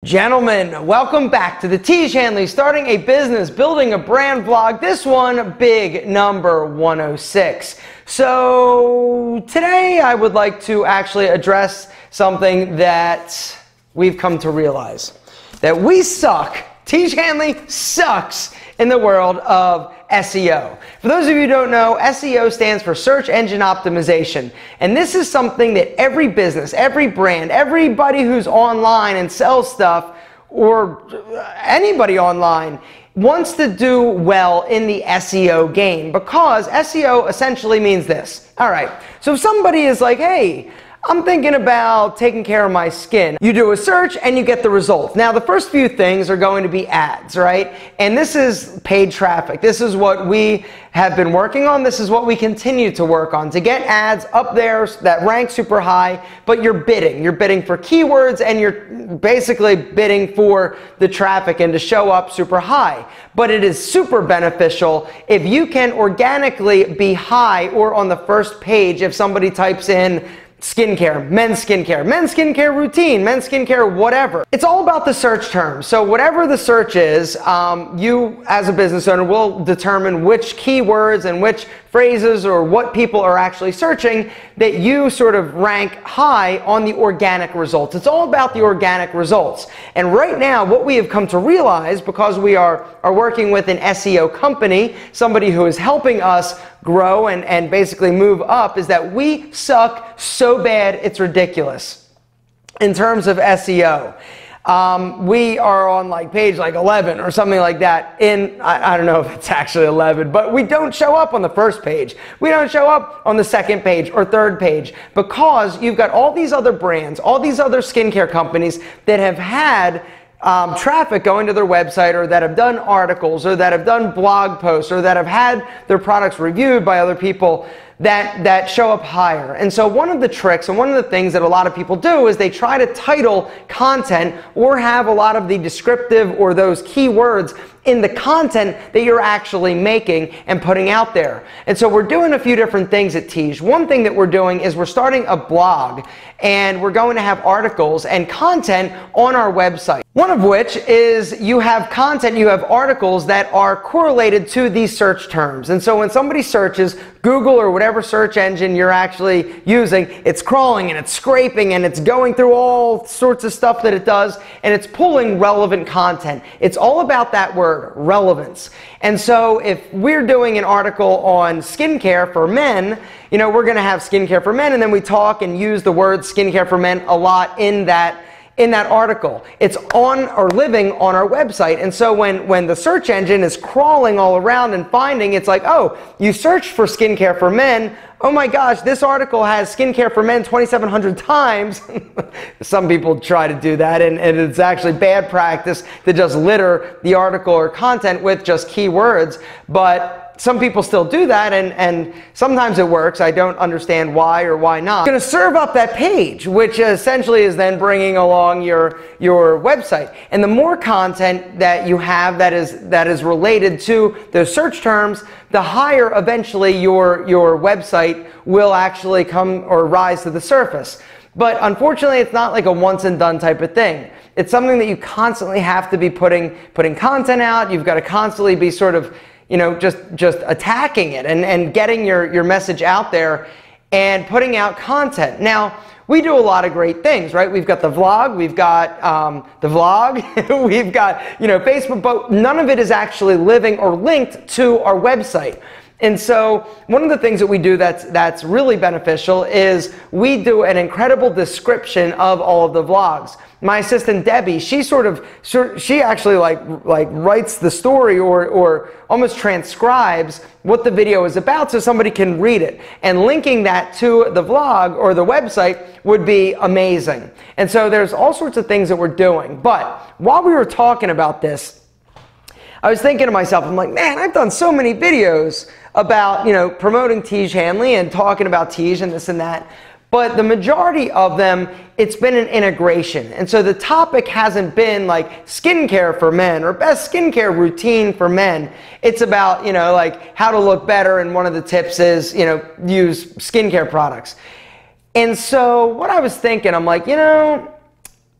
Gentlemen, welcome back to the Tiege Hanley Starting a Business, Building a Brand vlog. This one, big number 106. So today I would like to actually address something that we've come to realize. That we suck. Tiege Hanley sucks in the world of SEO. For those of you who don't know, SEO stands for search engine optimization. And this is something that every business, every brand, everybody who's online and sells stuff, or anybody online, wants to do well in the SEO game, because SEO essentially means this. All right, so if somebody is like, hey, I'm thinking about taking care of my skin. You do a search and you get the results. Now, the first few things are going to be ads, right? And this is paid traffic. This is what we have been working on. This is what we continue to work on, to get ads up there that rank super high, but you're bidding. You're bidding for keywords and you're basically bidding for the traffic and to show up super high. But it is super beneficial if you can organically be high or on the first page if somebody types in skincare, men's skincare routine, men's skincare, whatever. It's all about the search terms. So whatever the search is, you as a business owner will determine which keywords and which phrases or what people are actually searching that you sort of rank high on the organic results. It's all about the organic results. And right now, what we have come to realize, because we are working with an SEO company, somebody who is helping us grow and basically move up, is that we suck so bad it's ridiculous in terms of SEO. We are on like page like 11 or something like that. I don't know if it's actually 11, but we don't show up on the first page. We don't show up on the second page or third page, because you've got all these other brands, all these other skincare companies that have had traffic going to their website, or that have done articles, or that have done blog posts, or that have had their products reviewed by other people that show up higher. And so one of the tricks and one of the things that a lot of people do is they try to title content or have a lot of the descriptive or those keywords in the content that you're actually making and putting out there. And so we're doing a few different things at Tiege. One thing that we're doing is we're starting a blog, and we're going to have articles and content on our website. One of which is you have content, you have articles that are correlated to these search terms. And so when somebody searches Google or whatever search engine you're actually using, it's crawling and it's scraping and it's going through all sorts of stuff that it does, and it's pulling relevant content. It's all about that word, relevance. And so if we're doing an article on skincare for men, you know, we're going to have skincare for men, and then we talk and use the word skincare for men a lot in that article. It's on or living on our website. And so when the search engine is crawling all around and finding, it's like, oh, you searched for skincare for men. Oh my gosh, this article has skincare for men 2,700 times. Some people try to do that, and it's actually bad practice to just litter the article or content with just keywords. But some people still do that, and sometimes it works. I don't understand why or why not. You're going to serve up that page, which essentially is then bringing along your website. And the more content that you have that is related to those search terms, the higher eventually your website will actually come or rise to the surface. But unfortunately, it's not like a once and done type of thing. It's something that you constantly have to be putting content out. You've got to constantly be sort of, you know, just attacking it and getting your message out there and putting out content. Now, we do a lot of great things, right? We've got the vlog, we've got we've got, you know, Facebook, but none of it is actually living or linked to our website. And so one of the things that we do that's really beneficial is we do an incredible description of all of the vlogs. My assistant Debbie, she actually like writes the story or almost transcribes what the video is about so somebody can read it. And linking that to the vlog or the website would be amazing. And so there's all sorts of things that we're doing. But while we were talking about this, I was thinking to myself, I'm like, man, I've done so many videos about, you know, promoting Tiege Hanley and talking about Tiege and this and that. But the majority of them, it's been an integration. And so the topic hasn't been like skincare for men or best skincare routine for men. It's about, you know, like how to look better. And one of the tips is, you know, use skincare products. And so what I was thinking, I'm like, you know,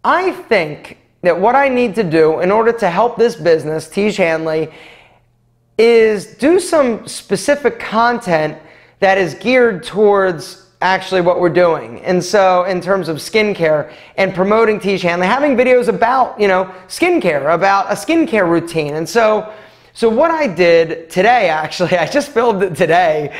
I think that what I need to do in order to help this business, Tiege Hanley, is do some specific content that is geared towards actually what we're doing. And so in terms of skincare and promoting Tiege Hanley, having videos about, skincare, about a skincare routine. And so what I did today, actually, I just filmed it today,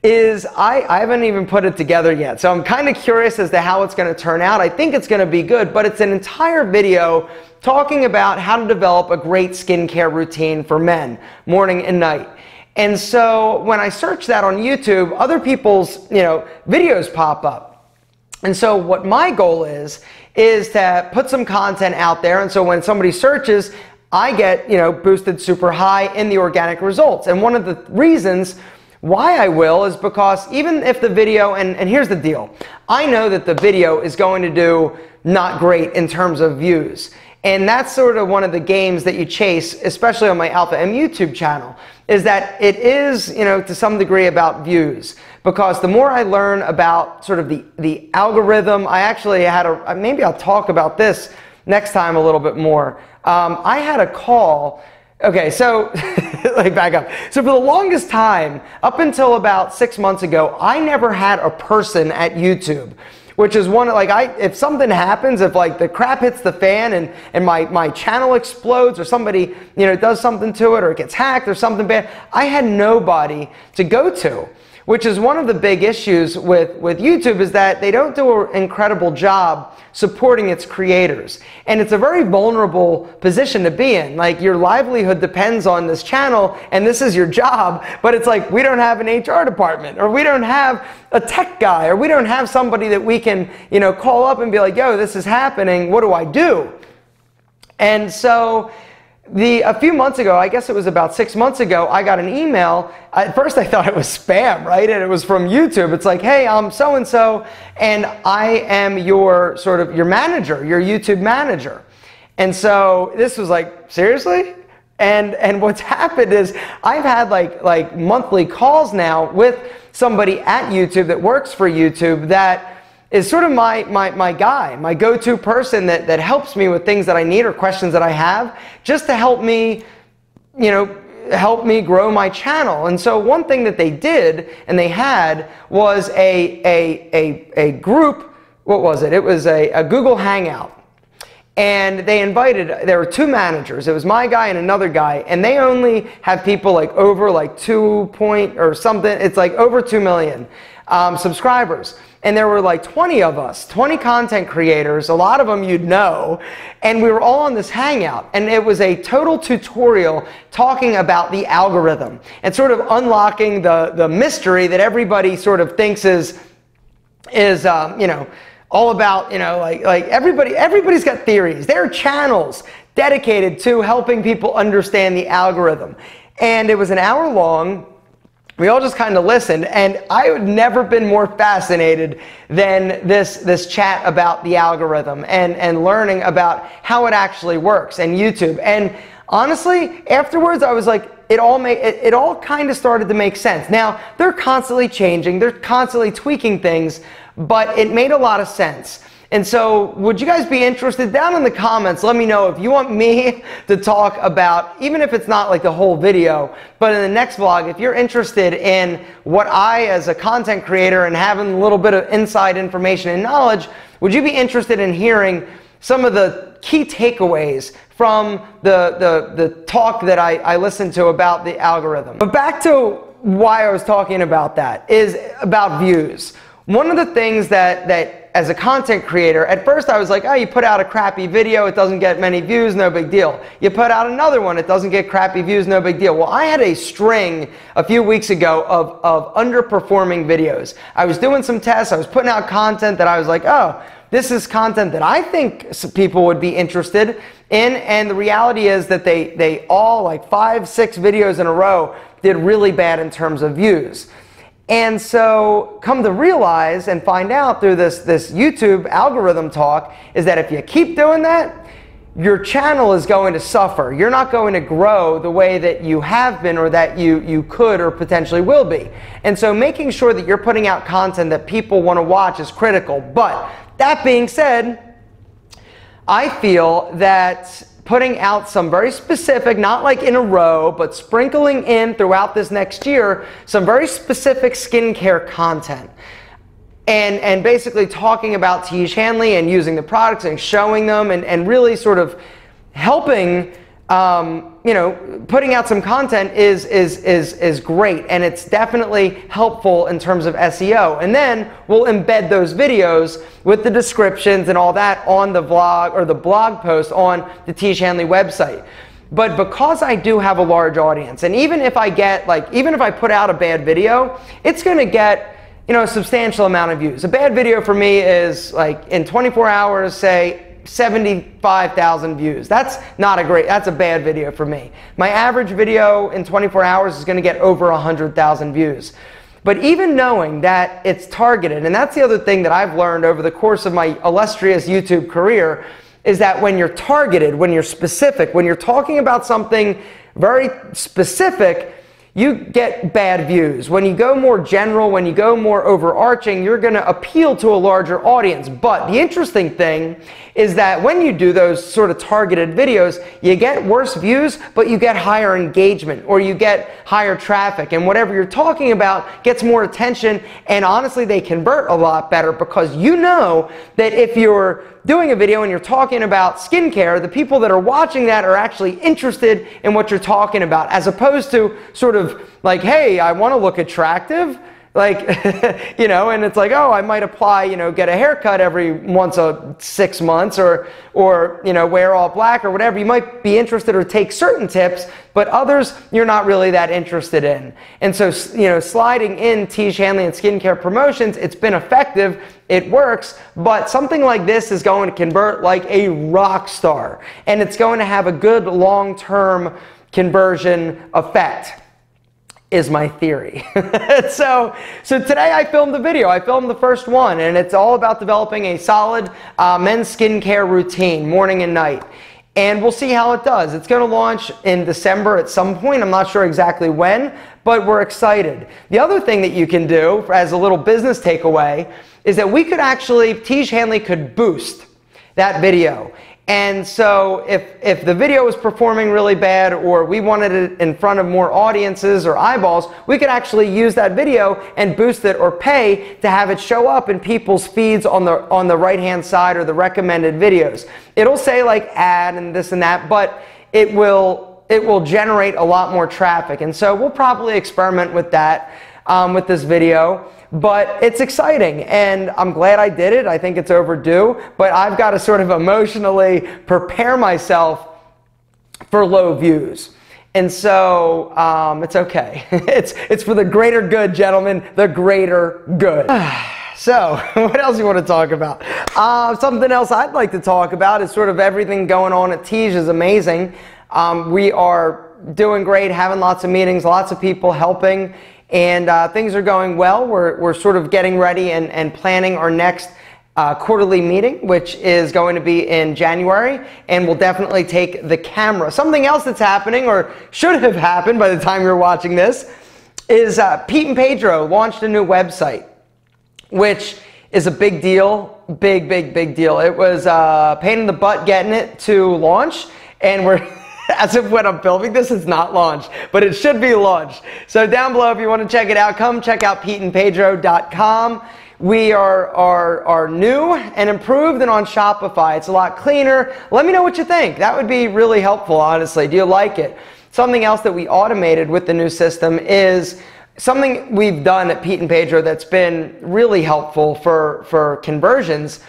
is I haven't even put it together yet. So I'm kind of curious as to how it's going to turn out. I think it's going to be good, but it's an entire video talking about how to develop a great skincare routine for men, morning and night. And so when I search that on YouTube, other people's, videos pop up. And so what my goal is to put some content out there. And so when somebody searches, I get, boosted super high in the organic results. And one of the reasons why I will is because even if the video, and here's the deal, I know that the video is going to do not great in terms of views. And that's sort of one of the games that you chase, especially on my Alpha M YouTube channel, is that it is, to some degree about views. Because the more I learn about sort of the algorithm, I actually had maybe I'll talk about this next time a little bit more. I had a call. Okay, so back up. So for the longest time, up until about 6 months ago, I never had a person at YouTube, which is one if something happens, if the crap hits the fan and my channel explodes or somebody does something to it or it gets hacked or something bad, I had nobody to go to. Which is one of the big issues with YouTube, is that they don't do an incredible job supporting its creators. And it's a very vulnerable position to be in. Your livelihood depends on this channel and this is your job, but it's we don't have an HR department, or we don't have a tech guy, or we don't have somebody that we can, call up and be like, yo, this is happening, what do I do? And so a few months ago, I guess it was about 6 months ago, I got an email. At first I thought it was spam, right? And it was from YouTube. It's hey, I'm so-and-so, and I am your manager, your YouTube manager. And so this was seriously? And what's happened is I've had monthly calls now with somebody at YouTube that works for YouTube that is sort of my guy, my go-to person that helps me with things that I need or questions that I have, just to help me, help me grow my channel. And so one thing that they did and they had was a group. What was it? It was a Google Hangout. And they invited, there were two managers. It was my guy and another guy, and they only have people over 2 point or something. It's over 2 million subscribers. And there were 20 of us, 20 content creators, a lot of them you'd know, and we were all on this hangout. And it was a total tutorial talking about the algorithm and sort of unlocking the mystery that everybody sort of thinks is all about, everybody's got theories. There are channels dedicated to helping people understand the algorithm. And it was an hour long. We all just kind of listened, and I had never been more fascinated than this chat about the algorithm and learning about how it actually works and YouTube. And honestly, afterwards, I was it all kind of started to make sense. Now, they're constantly changing, they're constantly tweaking things, but it made a lot of sense. And so would you guys be interested? Down in the comments, let me know if you want me to talk about, even if it's not the whole video, but in the next vlog, if you're interested in what I, as a content creator and having a little bit of inside information and knowledge, would you be interested in hearing some of the key takeaways from the talk that I listened to about the algorithm? But back to why I was talking about that is about views. One of the things that as a content creator, at first I was oh, you put out a crappy video, it doesn't get many views, no big deal. You put out another one, it doesn't get crappy views, no big deal. Well, I had a string a few weeks ago of underperforming videos. I was doing some tests, I was putting out content that I was oh, this is content that I think people would be interested in, and the reality is that they all, 5, 6 videos in a row, did really bad in terms of views. And so come to realize and find out through this YouTube algorithm talk is that if you keep doing that, your channel is going to suffer. You're not going to grow the way that you have been or that you could or potentially will be. And so making sure that you're putting out content that people want to watch is critical. But that being said, I feel that putting out some very specific, not like in a row, but sprinkling in throughout this next year, some very specific skincare content. And basically talking about Tiege Hanley and using the products and showing them and really sort of helping, you know, putting out some content is great, and it's definitely helpful in terms of SEO. And then we'll embed those videos with the descriptions and all that on the vlog or the blog post on the Tiege Hanley website. But because I do have a large audience, and even if I get, like, even if I put out a bad video, it's going to get, you know, a substantial amount of views. A bad video for me is, like, in 24 hours, say 75,000 views. That's a bad video for me. My average video in 24 hours is going to get over 100,000 views. But even knowing that it's targeted, and that's the other thing that I've learned over the course of my illustrious YouTube career, is that when you're targeted, when you're specific, when you're talking about something very specific, you get bad views. When you go more general, when you go more overarching, you're going to appeal to a larger audience. But the interesting thing is that when you do those sort of targeted videos, you get worse views, but you get higher engagement, or you get higher traffic, and whatever you're talking about gets more attention, and honestly, they convert a lot better, because you know that if you're doing a video and you're talking about skincare, the people that are watching that are actually interested in what you're talking about, as opposed to sort of like, hey, I want to look attractive, like, you know, and it's like, oh, I might apply, you know, get a haircut every once a 6 months, or, you know, wear all black or whatever. You might be interested or take certain tips, but others you're not really that interested in. And so, you know, sliding in Tiege Hanley and skincare promotions, it's been effective. It works, but something like this is going to convert like a rock star, and it's going to have a good long-term conversion effect, is my theory. So today I filmed the video. I filmed the first one, and it's all about developing a solid men's skincare routine, morning and night. And we'll see how it does. It's going to launch in December at some point. I'm not sure exactly when, but we're excited. The other thing that you can do as a little business takeaway is that we could actually, Tiege Hanley could boost that video. And so if the video was performing really bad, or we wanted it in front of more audiences or eyeballs, we could actually use that video and boost it, or pay to have it show up in people's feeds on the right-hand side, or the recommended videos. It'll say like ad and this and that, but it will generate a lot more traffic. And so we'll probably experiment with that with this video. But it's exciting, and I'm glad I did it. I think it's overdue, but I've got to sort of emotionally prepare myself for low views. And so it's okay. It's for the greater good, gentlemen, the greater good. So what else you want to talk about? Something else I'd like to talk about is sort of everything going on at Tiege is amazing. We are doing great, having lots of meetings, lots of people helping. And things are going well. We're sort of getting ready and planning our next quarterly meeting, which is going to be in January, and we'll definitely take the camera. Something else that's happening, or should have happened by the time you're watching this, is Pete and Pedro launched a new website, which is a big deal, big deal. It was a pain in the butt getting it to launch, and we're as if when I'm filming this, it's not launched, but it should be launched. So down below, if you want to check it out, come check out peteandpedro.com. We are new and improved and on Shopify. It's a lot cleaner. Let me know what you think. That would be really helpful, honestly. Do you like it? Something else that we automated with the new system is something we've done at Pete and Pedro that's been really helpful for conversions,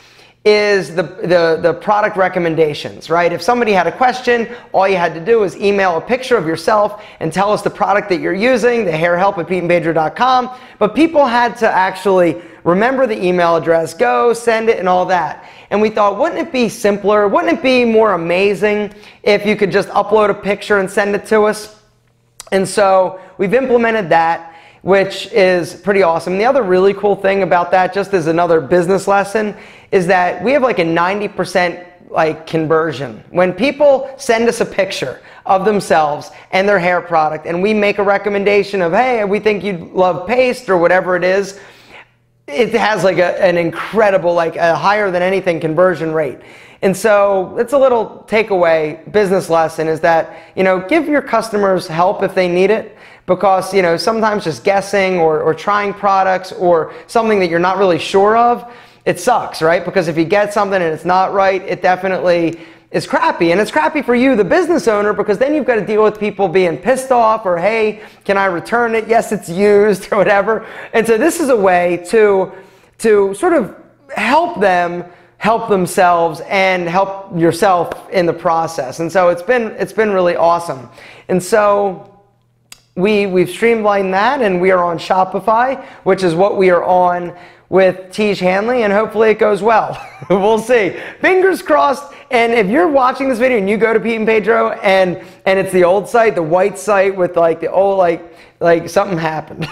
is the product recommendations, right? If somebody had a question, all you had to do was email a picture of yourself and tell us the product that you're using, the hairhelp@peteandpedro.com, but people had to actually remember the email address, go, send it, and all that. And we thought, wouldn't it be simpler, wouldn't it be more amazing if you could just upload a picture and send it to us? And so we've implemented that, which is pretty awesome. The other really cool thing about that, just as another business lesson, is that we have like a 90% like conversion. When people send us a picture of themselves and their hair product, and we make a recommendation of, hey, we think you'd love paste or whatever it is, it has like an incredible, like a higher than anything conversion rate. And so it's a little takeaway business lesson is that, give your customers help if they need it, because, sometimes just guessing or trying products or something that you're not really sure of, it sucks, right? Because if you get something and it's not right, it definitely is crappy. And it's crappy for you, the business owner, because then you've got to deal with people being pissed off or, hey, can I return it? Yes, it's used or whatever. And so this is a way to sort of help them help themselves and help yourself in the process. And so it's been really awesome. And so we've streamlined that, and we are on Shopify, which is what we are on with Tiege Hanley, and hopefully it goes well. We'll see. Fingers crossed. And if you're watching this video and you go to Pete and Pedro and it's the old site, the white site with like the old like something happened,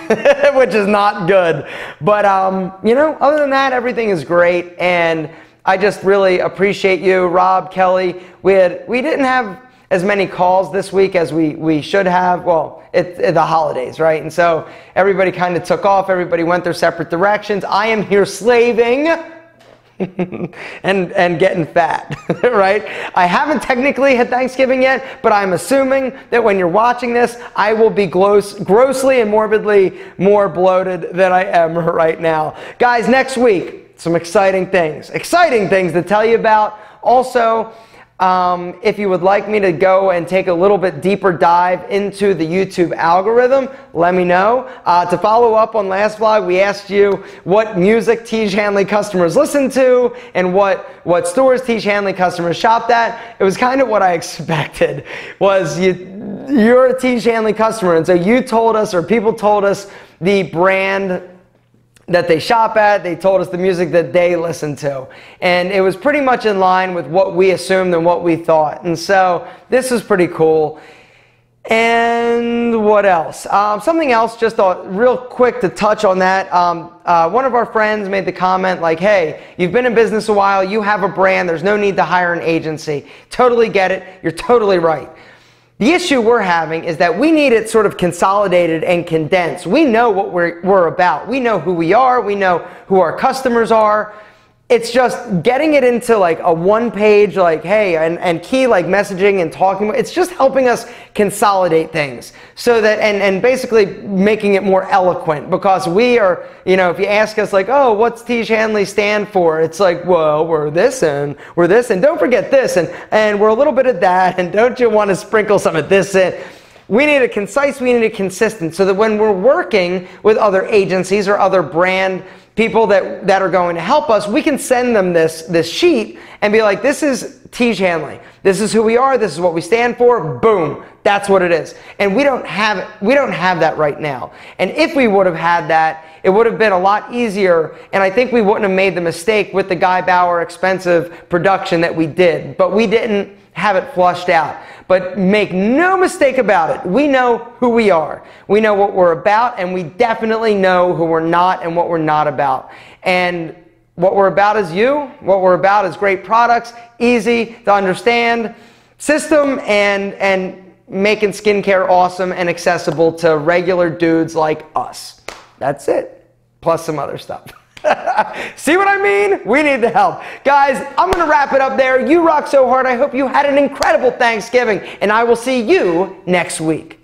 which is not good. But other than that, everything is great, and I just really appreciate you, Rob, Kelly. We didn't have as many calls this week as we should have. Well, it's the holidays, right? And so everybody kind of took off. Everybody went their separate directions. I am here slaving and getting fat, right? I haven't technically had Thanksgiving yet, but I'm assuming that when you're watching this, I will be grossly and morbidly more bloated than I am right now. Guys, next week, some exciting things to tell you about. Also, if you would like me to go and take a little bit deeper dive into the YouTube algorithm, let me know. To follow up on last vlog, we asked you what music Tiege Hanley customers listen to and what stores Tiege Hanley customers shopped at. It was kind of what I expected. Was you're a Tiege Hanley customer, and so you told us, or people told us, the brand that they shop at. They told us the music that they listen to, and it was pretty much in line with what we assumed and what we thought. And so this is pretty cool. And what else? Something else, just real quick to touch on that. One of our friends made the comment like, hey, you've been in business a while, you have a brand, there's no need to hire an agency. Totally get it. You're totally right. The issue we're having is that we need it sort of consolidated and condensed. We know what we're about. We know who we are. We know who our customers are. It's just getting it into like a one-page, like, hey, and key like messaging and talking. It's just helping us consolidate things so that, and basically making it more eloquent, because we are, if you ask us like, oh, what's Tiege Hanley stand for? It's like, well, we're this and don't forget this and we're a little bit of that, and don't you want to sprinkle some of this in? We need it concise, we need it consistent, so that when we're working with other agencies or other brand people that are going to help us, we can send them this sheet and be like, this is Tiege Hanley. This is who we are. This is what we stand for. Boom. That's what it is. And we don't have that right now. And if we would have had that, it would have been a lot easier, and I think we wouldn't have made the mistake with the Guy Bauer expensive production that we did. But we didn't have it flushed out. But make no mistake about it, we know who we are. We know what we're about, and we definitely know who we're not and what we're not about. And what we're about is you. What we're about is great products, easy to understand system, and making skincare awesome and accessible to regular dudes like us. That's it. Plus some other stuff. See what I mean? We need the help. Guys, I'm going to wrap it up there. You rock so hard. I hope you had an incredible Thanksgiving, and I will see you next week.